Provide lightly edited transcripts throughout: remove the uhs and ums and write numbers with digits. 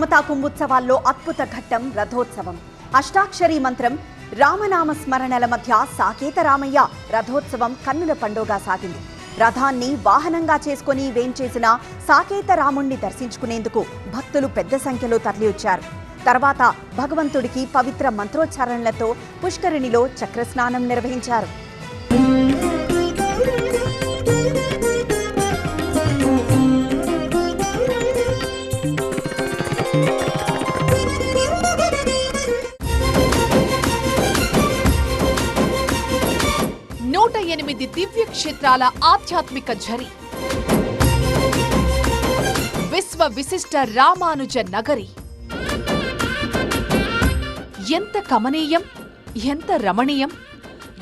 సమతా కుంభోత్సవాల్లో అద్భుత ఘట్టం రథోత్సవం. అష్టాక్షరీ మంత్రం, రామనామ స్మరణల మధ్య సాకేత రామయ్య రథోత్సవం కన్నుల పండుగగా సాగింది. రథాన్ని వాహనంగా చేసుకుని వేంచేసిన సాకేత రాముణ్ణి దర్శించుకునేందుకు భక్తులు పెద్ద సంఖ్యలో తరలివచ్చారు. తర్వాత భగవంతుడికి పవిత్ర మంత్రోచ్చారణలతో పుష్కరిణిలో చక్రస్నానం నిర్వహించారు. నూట 8 దివ్య క్షేత్రాల ఆధ్యాత్మిక ఝరి, విశ్వ విశిష్ట రామానుజ నగరి. ఎంత కమనీయం, ఎంత రమణీయం!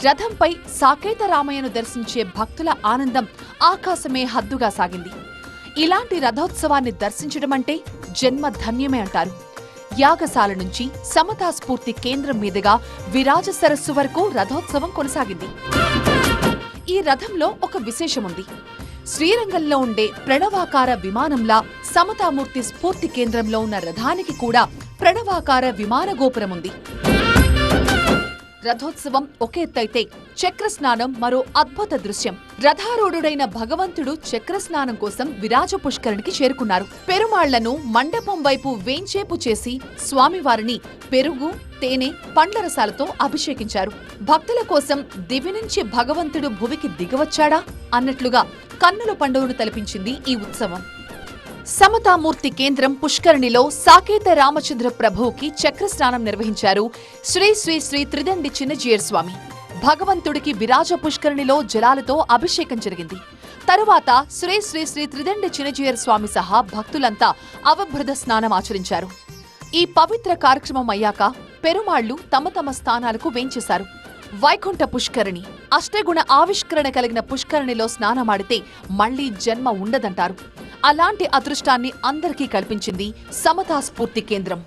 రథంపై సాకేత రామయ్యను దర్శించే భక్తుల ఆనందం ఆకాశమే హద్దుగా సాగింది. ఇలాంటి రథోత్సవాన్ని దర్శించడమంటే జన్మ ధన్యమే అంటారు. యాగశాల నుంచి సమతా స్ఫూర్తి కేంద్రం మీదుగా విరాజ సరస్సు వరకు రథోత్సవం కొనసాగింది. ఈ రథంలో ఒక విశేషముంది. శ్రీరంగంలో ఉండే ప్రణవాకార విమానంలా సమతామూర్తి స్ఫూర్తి కేంద్రంలో ఉన్న రథానికి కూడా ప్రణవాకార విమాన గోపురముంది. రథోత్సవం ఒక ఎత్తైతే చక్రస్నానం మరో అద్భుత దృశ్యం. రథారూఢుడైన భగవంతుడు చక్రస్నానం కోసం విరాజ పుష్కరిణికి చేరుకున్నారు. పెరుమాళ్లను మండపం వైపు వేంచేపు చేసి స్వామివారిని పెరుగు, తేనె, పండ్ల రసాలతో అభిషేకించారు. భక్తుల కోసం దివి నుంచి భగవంతుడు భువికి దిగవచ్చాడా అన్నట్లుగా కన్నుల పండుగను తలపించింది ఈ ఉత్సవం. సమతామూర్తి కేంద్రం పుష్కరిణిలో సాకేత రామచంద్ర ప్రభువుకి చక్రస్నానం నిర్వహించారు శ్రీ శ్రీ శ్రీ త్రిదండి చిన్నజీయర్ స్వామి. భగవంతుడికి విరాజ పుష్కరిణిలో జలాలతో అభిషేకం జరిగింది. తరువాత శ్రీ శ్రీ శ్రీ త్రిదండి చిన్నజీయర్ స్వామి సహా భక్తులంతా అవభృత స్నానం ఆచరించారు. ఈ పవిత్ర కార్యక్రమం అయ్యాక పెరుమాళ్లు తమ తమ స్థానాలకు వేంచేశారు. వైకుంఠ పుష్కరిణి, అష్టగుణ ఆవిష్కరణ కలిగిన పుష్కరిణిలో స్నానమాడితే మళ్లీ జన్మ ఉండదంటారు. అలాంటి అదృష్టాన్ని అందరికీ కల్పించింది సమతా స్ఫూర్తి కేంద్రం.